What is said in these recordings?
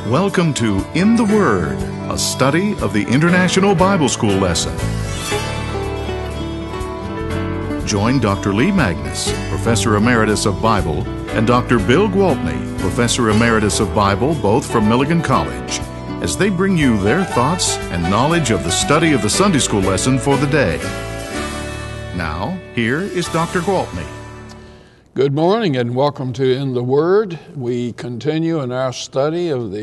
Welcome to In the Word, a study of the International Bible School lesson. Join Dr. Lee Magnus, Professor Emeritus of Bible, and Dr. Bill Gwaltney, Professor Emeritus of Bible, both from Milligan College, as they bring you their thoughts and knowledge of the study of the Sunday School lesson for the day. Now, here is Dr. Gwaltney. Good morning and welcome to In the Word. We continue in our study of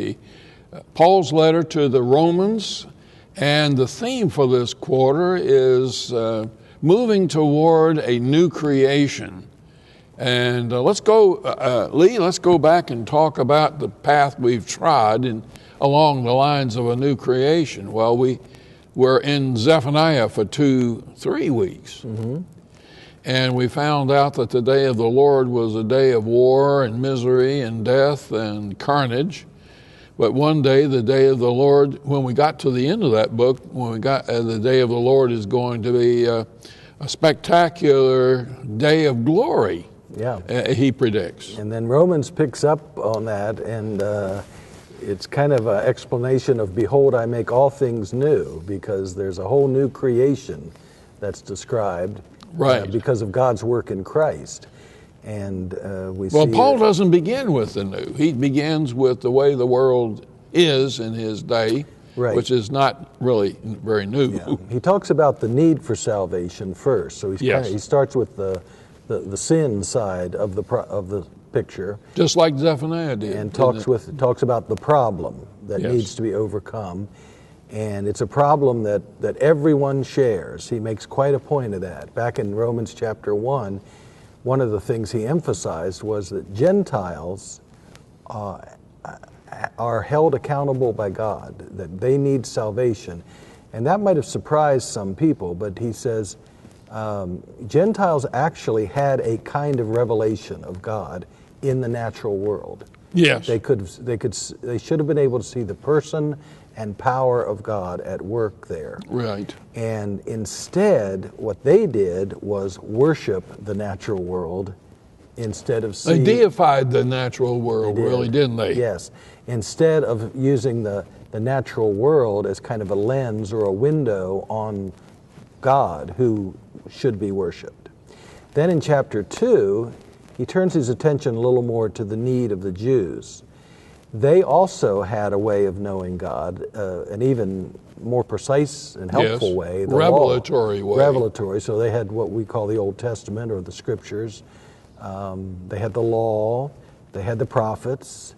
Paul's letter to the Romans, and the theme for this quarter is moving toward a new creation. And let's go, Lee, let's go back and talk about the path we've trod along the lines of a new creation. Well, we were in Zephaniah for 3 weeks. Mm-hmm. And we found out that the day of the Lord was a day of war and misery and death and carnage. But one day, the day of the Lord, when we got to the end of that book, the day of the Lord is going to be a spectacular day of glory. Yeah, he predicts. And then Romans picks up on that, and it's kind of an explanation of, behold, I make all things new, because there's a whole new creation that's described. Right. Because of God's work in Christ. And Well, Paul doesn't begin with the new. He begins with the way the world is in his day, right, which is not really very new. Yeah. He talks about the need for salvation first. So he starts with the sin side of the picture. Just like Zephaniah did. And talks about the problem that needs to be overcome. And it's a problem that everyone shares. He makes quite a point of that. Back in Romans chapter 1, one of the things he emphasized was that Gentiles are held accountable by God, that they need salvation. And that might have surprised some people, but he says Gentiles actually had a kind of revelation of God in the natural world. Yes. They should have been able to see the person and power of God at work there. Right. And instead, what they did was worship the natural world instead of seeing... They deified the natural world, really, didn't they? Yes. Instead of using the natural world as kind of a lens or a window on God who should be worshiped. Then in chapter 2, he turns his attention a little more to the need of the Jews. They also had a way of knowing God, an even more precise and helpful way. Revelatory way. Revelatory. So they had what we call the Old Testament or the Scriptures. They had the law. They had the prophets.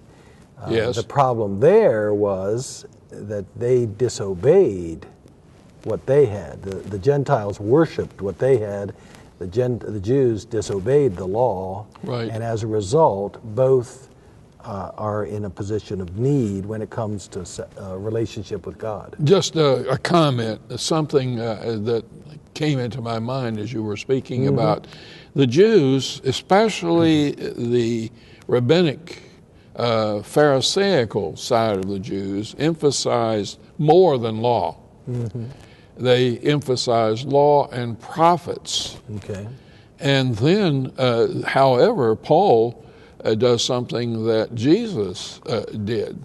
The problem there was that they disobeyed what they had. The Gentiles worshipped what they had. The Jews disobeyed the law. Right. And as a result, both are in a position of need when it comes to relationship with God. Just a comment, something that came into my mind as you were speaking about the Jews, especially the rabbinic Pharisaical side of the Jews, emphasized more than law. Mm-hmm. They emphasized law and prophets. Okay. And then, however, Paul does something that Jesus did,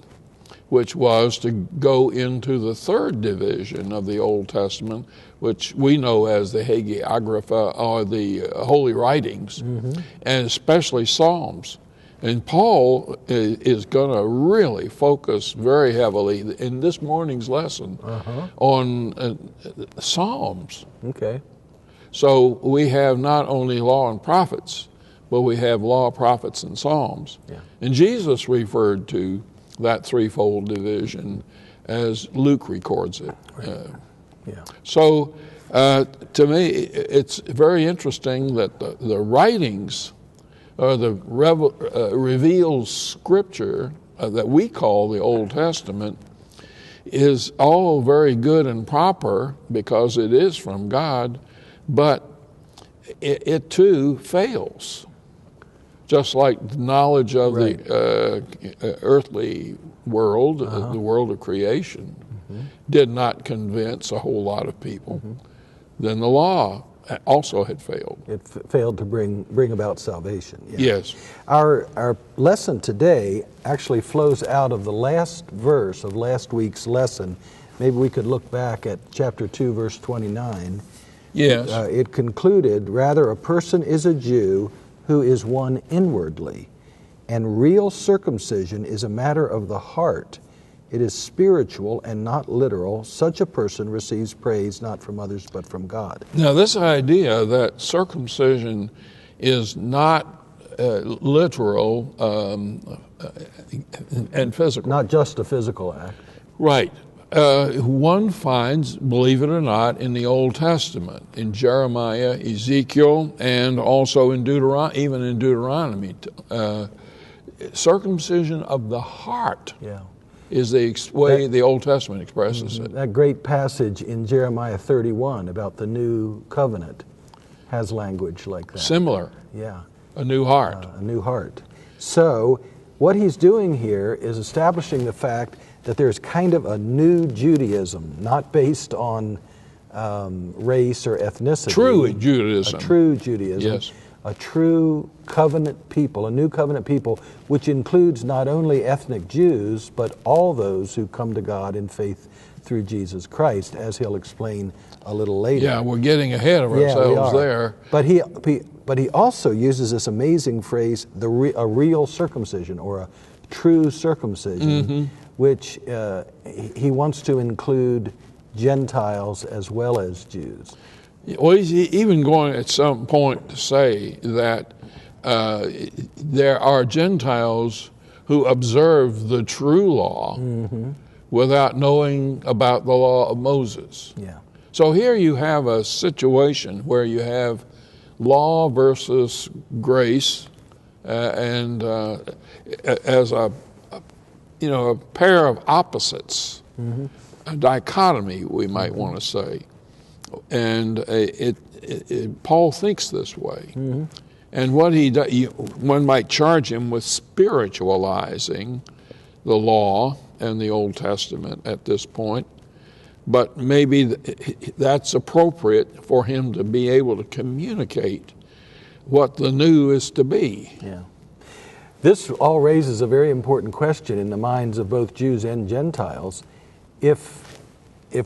which was to go into the third division of the Old Testament, which we know as the Hagiographa, or the Holy Writings, and especially Psalms. And Paul is going to really focus very heavily in this morning's lesson on Psalms. Okay. So we have not only law and prophets, but we have law, prophets, and Psalms. Yeah. And Jesus referred to that threefold division as Luke records it. Right. So to me, it's very interesting that the writings, or the revealed scripture that we call the Old Testament, is all very good and proper because it is from God, but it too fails. Just like the knowledge of the earthly world, the world of creation, did not convince a whole lot of people. Then the law also had failed. It failed to bring about salvation. Yeah. Yes. Our lesson today actually flows out of the last verse of last week's lesson. Maybe we could look back at chapter 2, verse 29. Yes. It concluded, rather, a person is a Jew who is one inwardly, and real circumcision is a matter of the heart. It is spiritual and not literal. Such a person receives praise not from others but from God. Now, this idea that circumcision is not literal and physical. Not just a physical act. Right. One finds, believe it or not, in the Old Testament, in Jeremiah, Ezekiel, and also in even in Deuteronomy. Circumcision of the heart is the way the Old Testament expresses it. That great passage in Jeremiah 31 about the new covenant has language like that. Similar. Yeah. A new heart. A new heart. So what he's doing here is establishing the fact that there's kind of a new Judaism, not based on race or ethnicity. True Judaism. A true Judaism. Yes. A true covenant people, a new covenant people, which includes not only ethnic Jews, but all those who come to God in faith through Jesus Christ, as he'll explain a little later. Yeah, we're getting ahead of ourselves there. But he also uses this amazing phrase, a real circumcision, or a true circumcision, which he wants to include Gentiles as well as Jews. Well, he's even going at some point to say that there are Gentiles who observe the true law without knowing about the law of Moses. Yeah. So here you have a situation where you have law versus grace, and as a pair of opposites, a dichotomy, we might want to say. And Paul thinks this way. And what he does, one might charge him with spiritualizing the law and the Old Testament at this point, but maybe that's appropriate for him to be able to communicate what the new is to be. Yeah. This all raises a very important question in the minds of both Jews and Gentiles. If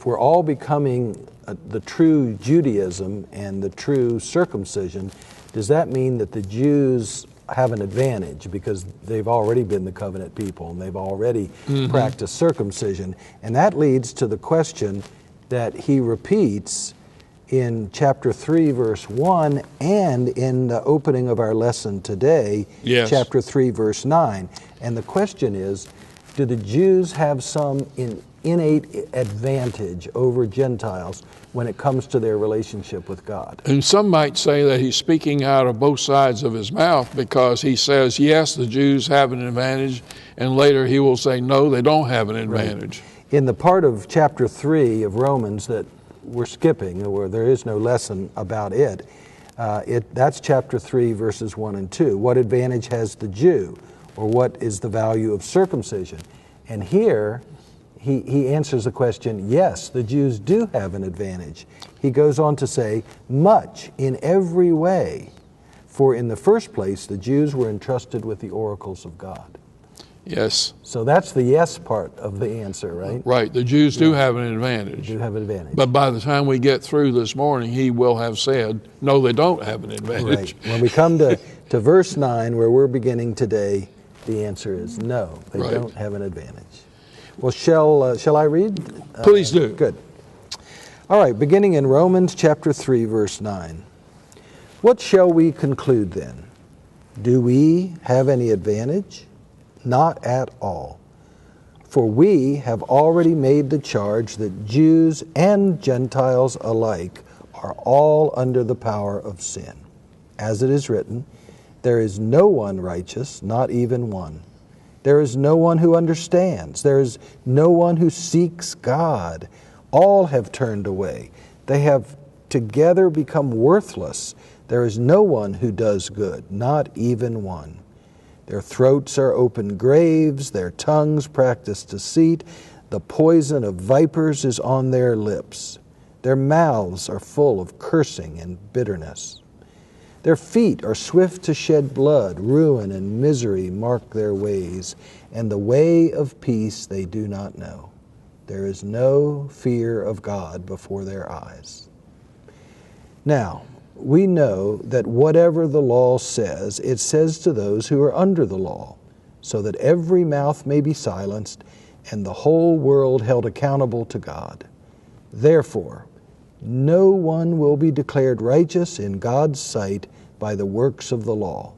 we're all becoming the true Judaism and the true circumcision, does that mean that the Jews have an advantage because they've already been the covenant people and they've already practiced circumcision? And that leads to the question that he repeats in chapter 3, verse 1, and in the opening of our lesson today, chapter 3, verse 9. And the question is, do the Jews have some innate advantage over Gentiles when it comes to their relationship with God? And some might say that he's speaking out of both sides of his mouth, because he says, yes, the Jews have an advantage, and later he will say, no, they don't have an advantage. Right. In the part of chapter 3 of Romans that we're skipping, where there is no lesson about it, that's chapter 3, verses 1 and 2. What advantage has the Jew? Or what is the value of circumcision? And here, he answers the question, yes, the Jews do have an advantage. He goes on to say, much in every way. For in the first place, the Jews were entrusted with the oracles of God. Yes. So that's the yes part of the answer, right? Right. The Jews do have an advantage. They do have an advantage. But by the time we get through this morning, he will have said, no, they don't have an advantage. Right. When we come to verse 9, where we're beginning today, the answer is no, they don't have an advantage. Well, shall I read? Please do. Good. All right, beginning in Romans chapter 3, verse 9. What shall we conclude then? Do we have any advantage? Not at all. For we have already made the charge that Jews and Gentiles alike are all under the power of sin. As it is written, there is no one righteous, not even one. There is no one who understands. There is no one who seeks God. All have turned away. They have together become worthless. There is no one who does good, not even one. Their throats are open graves. Their tongues practice deceit. The poison of vipers is on their lips. Their mouths are full of cursing and bitterness. Their feet are swift to shed blood. Ruin and misery mark their ways, and the way of peace they do not know. There is no fear of God before their eyes. Now, we know that whatever the law says, it says to those who are under the law, so that every mouth may be silenced and the whole world held accountable to God. Therefore, no one will be declared righteous in God's sight by the works of the law.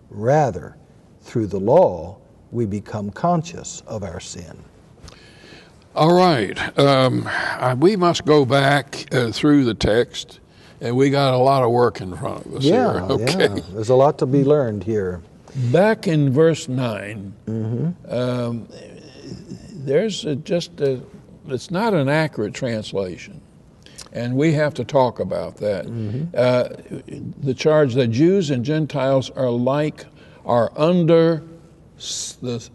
Rather, through the law, we become conscious of our sin. All right. We must go back through the text, and we got a lot of work in front of us here. Okay. Yeah, there's a lot to be learned here. Back in verse 9, there's it's not an accurate translation, and we have to talk about that. The charge that Jews and Gentiles are under sin.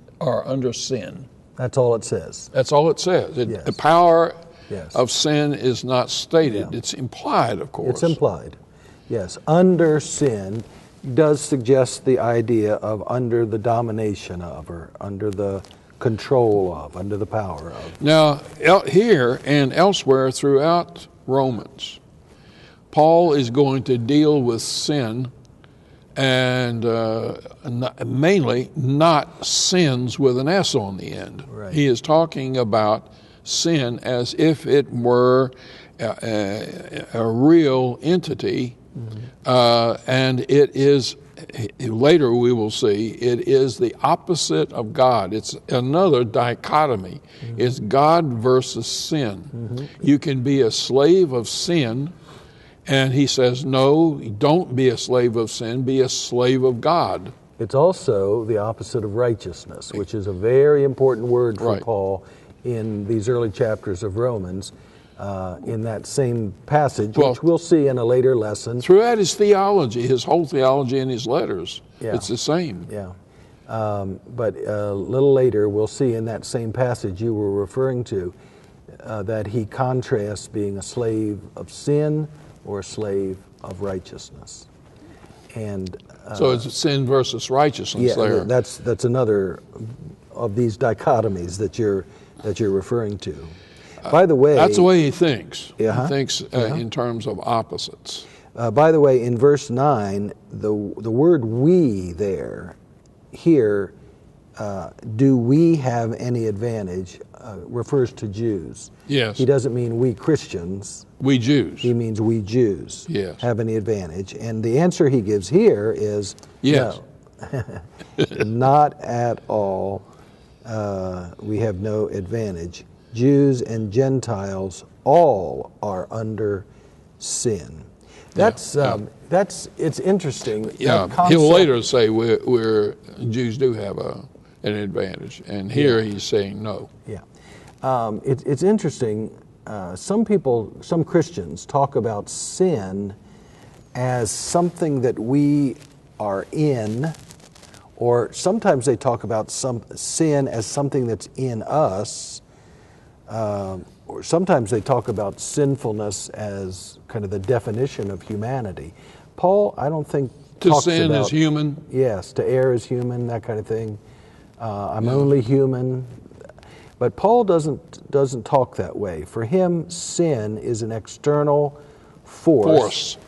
That's all it says. That's all it says. Yes. The power Yes. of sin is not stated. Yeah. It's implied, of course. It's implied. Yes, under sin does suggest the idea of under the domination of, or under the control of, under the power of. Now, here and elsewhere throughout Romans, Paul is going to deal with sin, and mainly not sins with an S on the end. Right. He is talking about sin as if it were a real entity, and it is, later we will see, it is the opposite of God. It's another dichotomy. It's God versus sin. You can be a slave of sin, and he says, no, don't be a slave of sin, be a slave of God. It's also the opposite of righteousness, which is a very important word for Right. Paul in these early chapters of Romans, in that same passage, Well, which we'll see in a later lesson. Throughout his theology, his whole theology in his letters, Yeah. it's the same. Yeah. But a little later, we'll see in that same passage you were referring to that he contrasts being a slave of sin or a slave of righteousness. And So it's sin versus righteousness there. that's another of these dichotomies that you're referring to. By the way, That's the way he thinks. Uh-huh. He thinks in terms of opposites. by the way, in verse 9, the word "we" here, do we have any advantage, refers to Jews. Yes. He doesn't mean we Christians. We Jews. He means we Jews Yes. have any advantage. And the answer he gives here is Yes. no. Not at all. We have no advantage. Jews and Gentiles all are under sin. That's it's interesting. Yeah, That concept- he'll later say we're Jews do have an advantage, and here he's saying no. Yeah, it's interesting. Some Christians talk about sin as something that we are in, or sometimes they talk about some sin as something that's in us, or sometimes they talk about sinfulness as kind of the definition of humanity. Paul, I don't think To talks sin about, is human. Yes, to err is human, that kind of thing. I'm only human. But Paul doesn't talk that way. For him, sin is an external force,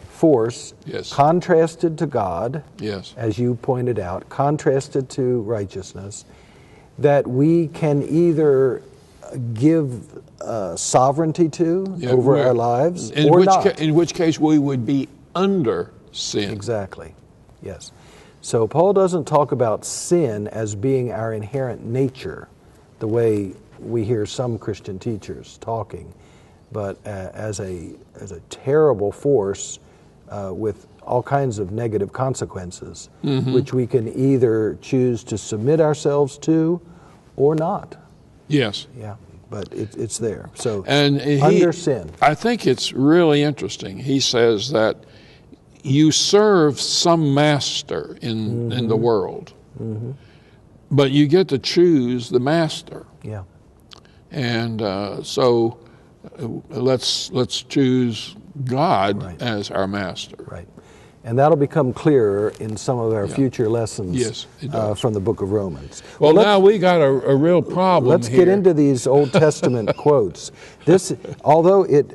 Yes. contrasted to God, Yes. as you pointed out, contrasted to righteousness, that we can either give sovereignty to over our lives or not. In which case we would be under sin. Exactly, yes. So Paul doesn't talk about sin as being our inherent nature, the way we hear some Christian teachers talking, but as a terrible force with all kinds of negative consequences, which we can either choose to submit ourselves to or not. Yes. Yeah, but it's there. So And under sin. I think it's really interesting. He says that you serve some master in the world, but you get to choose the master. Yeah. And so let's choose God Right. as our master. Right. And that'll become clearer in some of our future lessons Yes, it does. from the book of Romans. Well, let's- now we got a real problem Let's here. get into these Old Testament quotes. This, although it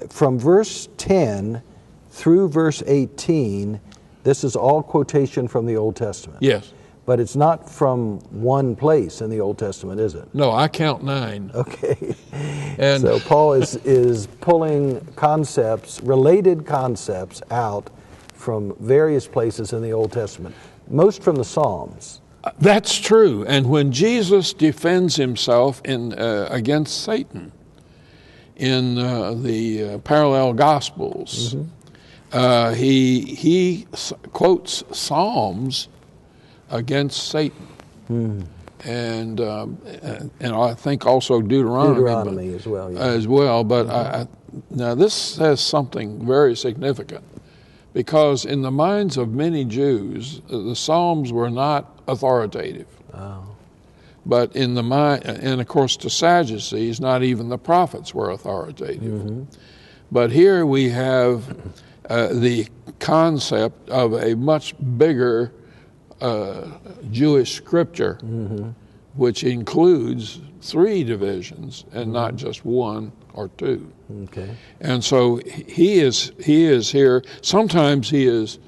from verse 10 through verse 18, this is all quotation from the Old Testament. Yes. But it's not from one place in the Old Testament, is it? No, I count 9. Okay. And So Paul is pulling concepts, related concepts, out from various places in the Old Testament, most from the Psalms. that's true. And when Jesus defends himself against Satan in the parallel Gospels, he quotes Psalms against Satan, and I think also Deuteronomy As well. Yeah. as well. But now this says something very significant, because in the minds of many Jews, the Psalms were not authoritative. But in the mind, and of course to Sadducees, not even the prophets were authoritative. But here we have the concept of a much bigger Jewish scripture, which includes 3 divisions and not just 1 or 2. Okay. And so he is here. Sometimes he is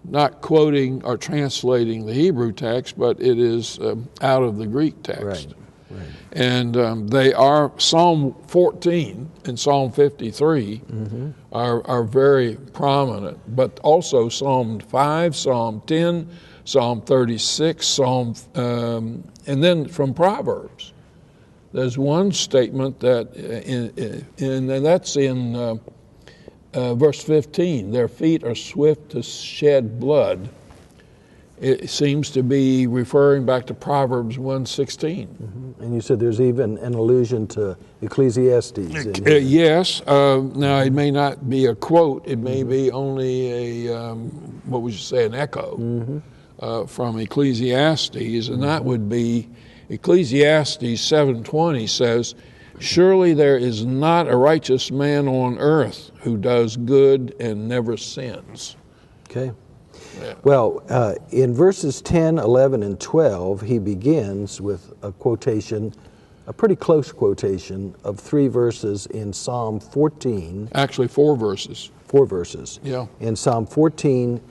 not quoting or translating the Hebrew text, but it is out of the Greek text. Right. And they are Psalm 14 and Psalm 53 are very prominent, but also Psalm 5, Psalm 10, Psalm 36, and then from Proverbs. There's one statement that, and that's in verse 15, their feet are swift to shed blood. It seems to be referring back to Proverbs 1:16. And you said there's even an allusion to Ecclesiastes. In here. Yes. Now, it may not be a quote. It may be only a, what would you say, an echo from Ecclesiastes, and that would be Ecclesiastes 7:20 says, "Surely there is not a righteous man on earth who does good and never sins." Okay. Yeah. Well, in verses 10, 11, and 12, he begins with a quotation, a pretty close quotation of 3 verses in Psalm 14. Actually, 4 verses. 4 verses. Yeah. In Psalm 14,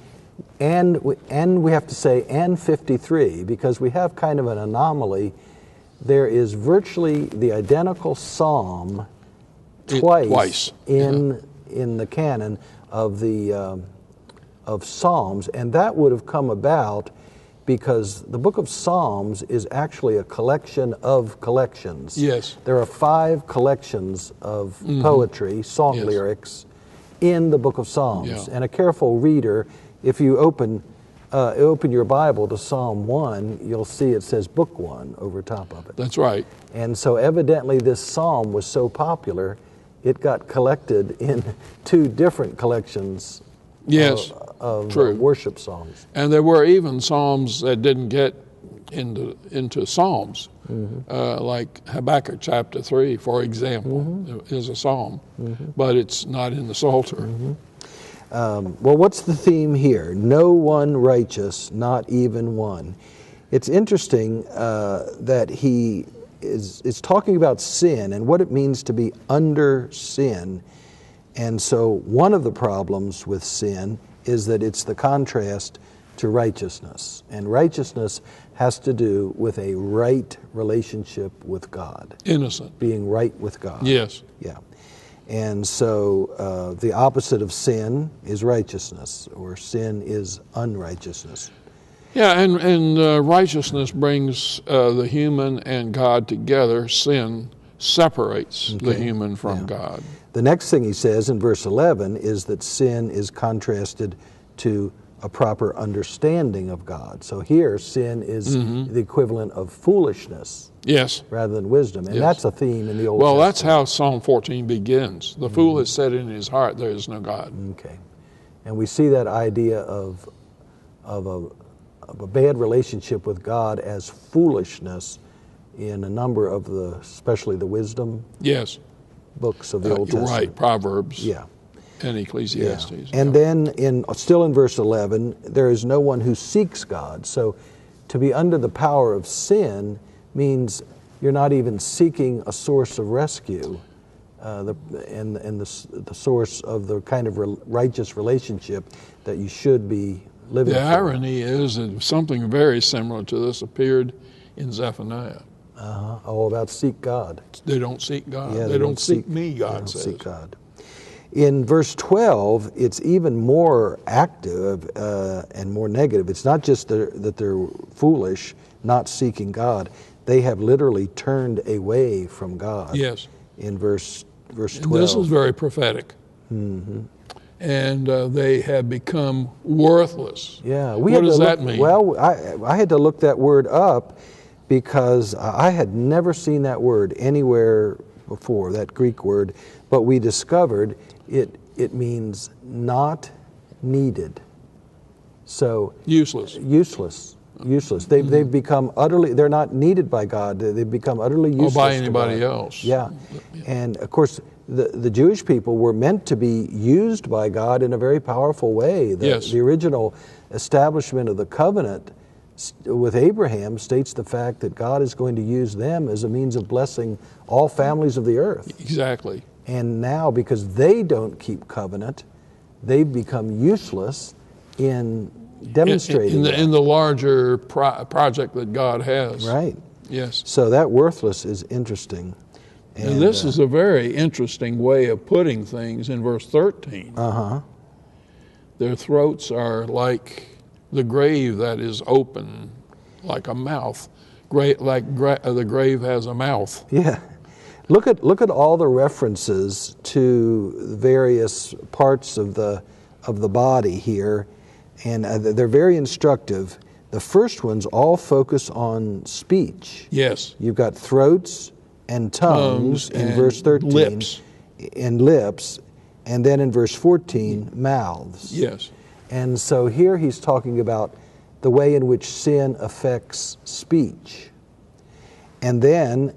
and we have to say, and 53, because we have kind of an anomaly. There is virtually the identical psalm twice in the canon of the of Psalms, and that would have come about because the book of Psalms is actually a collection of collections. Yes. There are 5 collections of poetry, song lyrics, in the book of Psalms. Yeah. And a careful reader, if you open your Bible to Psalm 1, you'll see it says Book 1 over top of it. That's right. And so evidently this psalm was so popular, it got collected in 2 different collections Yes, of true. worship songs. And there were even psalms that didn't get into Psalms, like Habakkuk chapter 3, for example, is a psalm, but it's not in the Psalter. Well, what's the theme here? No one righteous, not even one. It's interesting that he is talking about sin and what it means to be under sin. And so one of the problems with sin is that it's the contrast to righteousness. And righteousness has to do with a right relationship with God. Innocent. Being right with God. Yes. Yeah. And so the opposite of sin is righteousness, or sin is unrighteousness. Yeah, and righteousness brings the human and God together. Sin separates the human from God. The next thing he says in verse 11 is that sin is contrasted to a proper understanding of God. So here, sin is the equivalent of foolishness. Yes. Rather than wisdom. And that's a theme in the Old Well, Testament. that's how Psalm 14 begins. The fool has said in his heart, there is no God. Okay. And we see that idea of a bad relationship with God as foolishness in a number of especially the wisdom Yes. books of the Old Testament. Right, Proverbs. Yeah. And Ecclesiastes. And then still in verse 11, there is no one who seeks God. So to be under the power of sin means you're not even seeking a source of rescue and the source of the kind of righteous relationship that you should be living The for. irony is that something very similar to this appeared in Zephaniah. Oh, about seek God. They don't seek God. Yeah, they don't seek me, they God don't says. seek God. In verse 12, it's even more active and more negative. It's not just that they're foolish, not seeking God. They have literally turned away from God. Yes. In verse 12. And this is very prophetic. And they have become worthless. Yeah. What does that mean? Well, I had to look that word up because I had never seen that word anywhere before, that Greek word, but we discovered it means not needed. So Useless. Useless. They've become utterly, they're not needed by God. They've become utterly useless. Or by to anybody God. else. Yeah. And of course, the Jewish people were meant to be used by God in a very powerful way. The original establishment of the covenant with Abraham states the fact that God is going to use them as a means of blessing all families of the earth. Exactly. And now, because they don't keep covenant, they've become useless in demonstrating in the larger project that God has. Right. Yes. So that worthless is interesting. And this is a very interesting way of putting things in verse 13. Their throats are like the grave that is open, like a mouth. The grave has a mouth. Yeah. Look at all the references to various parts of the body here, and they're very instructive. The first ones all focus on speech. Yes. You've got throats and tongues in verse 13. Lips. And lips. And then in verse 14, mouths. Yes. And so here he's talking about the way in which sin affects speech. And then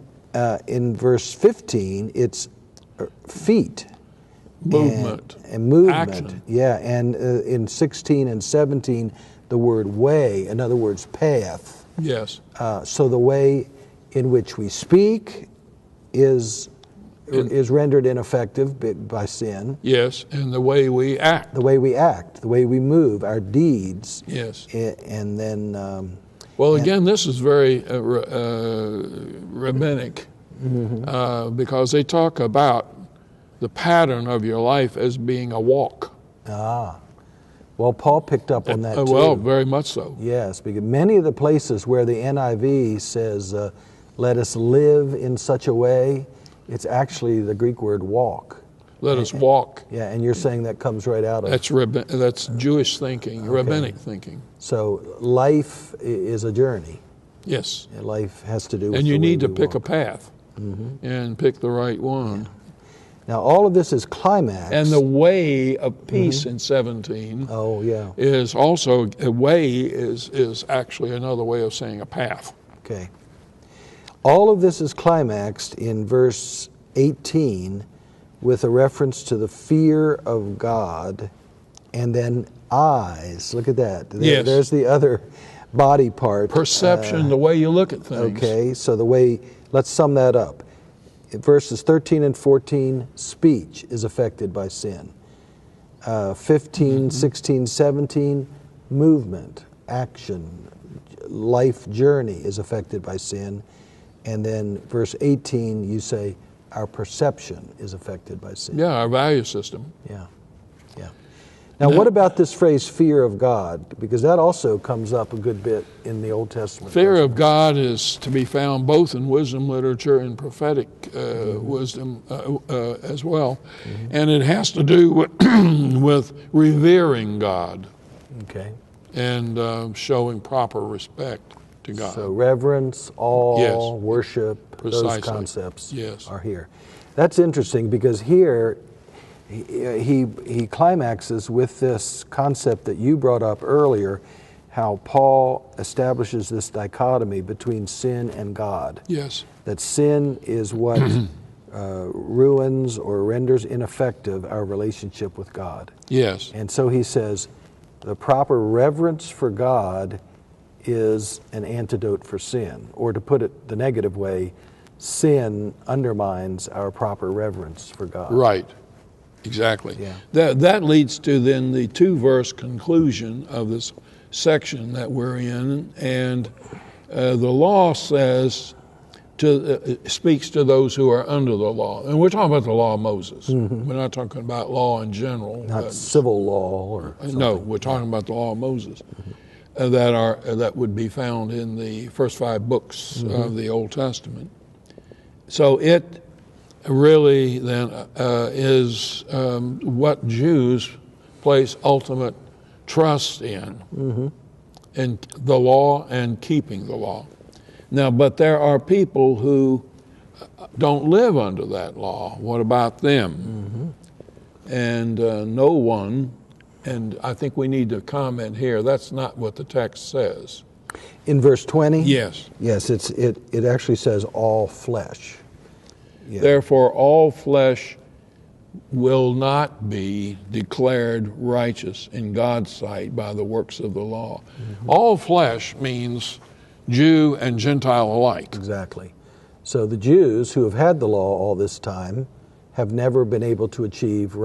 in verse 15, it's feet. Movement. And movement. Action. Yeah, and in 16 and 17, the word way, in other words, path. Yes. So the way in which we speak is rendered ineffective by sin. Yes, and the way we act. The way we act, the way we move, our deeds. Yes. And then... well, again, this is very rabbinic because they talk about the pattern of your life as being a walk. Well, Paul picked up on that too. Well, very much so. Yes, because many of the places where the NIV says, let us live in such a way, it's actually the Greek word walk. Let us walk. Yeah, and you're saying that comes right out of... That's Jewish thinking, rabbinic thinking. So life is a journey. Yes. And life has to do with and you the need way to we pick walk. a path and pick the right one. Yeah. Now, all of this is climax. And the way of peace in 17 Oh, yeah. is also, a way is actually another way of saying a path. Okay. All of this is climaxed in verse 18 with a reference to the fear of God, and then eyes. Look at that. Yes. There's the other body part. Perception, the way you look at things. Okay, so let's sum that up. In verses 13 and 14, speech is affected by sin. 15, 16, 17, movement, action, life journey is affected by sin. And then verse 18, you say, our perception is affected by sin. Yeah, our value system. Yeah. Now, what about this phrase, fear of God? Because that also comes up a good bit in the Old Testament. Fear of God is to be found both in wisdom literature and prophetic wisdom as well. And it has to do with revering God. Okay. And showing proper respect to God. So reverence, awe, Yes. worship, Precisely. those concepts Yes. are here. That's interesting because here he climaxes with this concept that you brought up earlier, how Paul establishes this dichotomy between sin and God. Yes. That sin is what ruins or renders ineffective our relationship with God. Yes. And so he says the proper reverence for God is an antidote for sin. Or to put it the negative way, sin undermines our proper reverence for God. Right. Exactly. Yeah. That leads to then the 2-verse conclusion of this section that we're in, and the law says speaks to those who are under the law, and we're talking about the law of Moses. Mm-hmm. We're not talking about law in general. Not civil law or something. No, we're talking about the law of Moses. Mm-hmm. That would be found in the first 5 books mm-hmm. of the Old Testament. So it really then is what Jews place ultimate trust in, mm-hmm. in the law and keeping the law. Now, but there are people who don't live under that law. What about them? Mm-hmm. And no one, and I think we need to comment here, that's not what the text says. In verse 20? Yes. Yes, it actually says all flesh. Yeah. Therefore, all flesh will not be declared righteous in God's sight by the works of the law. Mm-hmm. All flesh means Jew and Gentile alike. Exactly. So the Jews who have had the law all this time have never been able to achieve a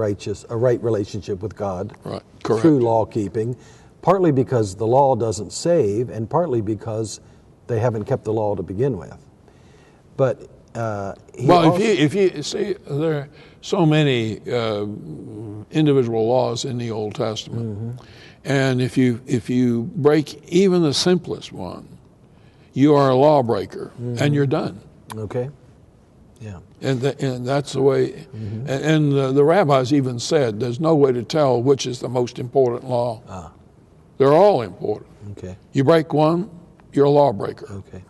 right relationship with God through law keeping, partly because the law doesn't save, and partly because they haven't kept the law to begin with. But if you see, there are so many individual laws in the Old Testament, mm-hmm. and if you break even the simplest one, you are a lawbreaker, mm-hmm. and you're done. Okay. Yeah. And that's the way. Mm-hmm. And the rabbis even said there's no way to tell which is the most important law. Ah. They're all important. Okay. You break one, you're a lawbreaker. Okay.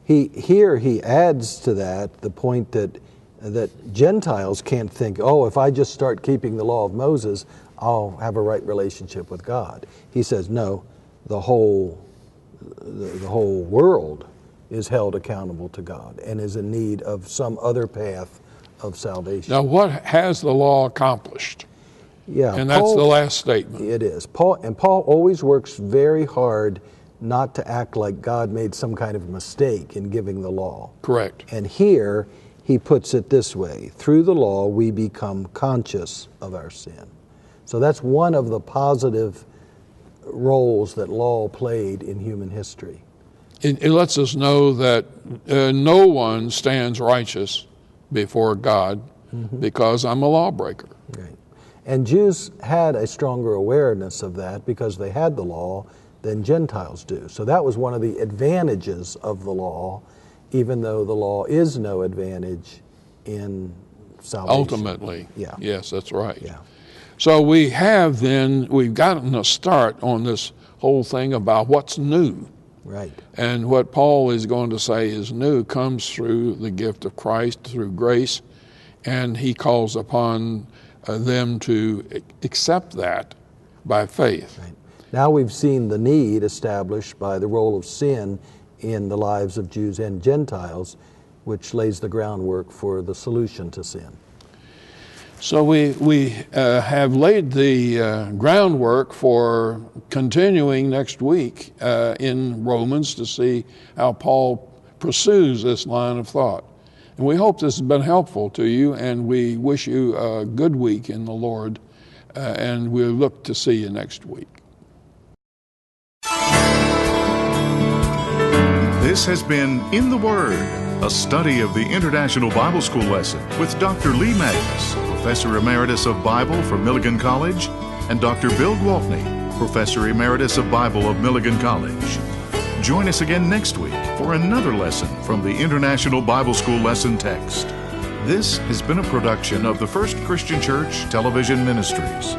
He adds to that the point that Gentiles can't think, oh, if I just start keeping the law of Moses, I'll have a right relationship with God. He says, no, the whole world is held accountable to God and is in need of some other path of salvation. Now, what has the law accomplished? Yeah, and that's the last statement. It is. Paul always works very hard not to act like God made some kind of mistake in giving the law. Correct. And here he puts it this way: through the law we become conscious of our sin. So that's one of the positive roles that law played in human history. It lets us know that no one stands righteous before God mm-hmm. because I'm a lawbreaker. Right. And Jews had a stronger awareness of that because they had the law than Gentiles do. So that was one of the advantages of the law, even though the law is no advantage in salvation. Ultimately. Yeah. Yes, that's right. Yeah. So we've gotten a start on this whole thing about what's new. Right. And what Paul is going to say is new comes through the gift of Christ, through grace, and he calls upon them to accept that by faith. Right. Now we've seen the need established by the role of sin in the lives of Jews and Gentiles, which lays the groundwork for the solution to sin. So we have laid the groundwork for continuing next week in Romans to see how Paul pursues this line of thought. And we hope this has been helpful to you, and we wish you a good week in the Lord, and we'll look to see you next week. This has been In the Word, a study of the International Bible School lesson with Dr. Lee Magnus, Professor Emeritus of Bible from Milligan College, and Dr. Bill Gwaltney, Professor Emeritus of Bible of Milligan College. Join us again next week for another lesson from the International Bible School lesson text. This has been a production of the First Christian Church Television Ministries.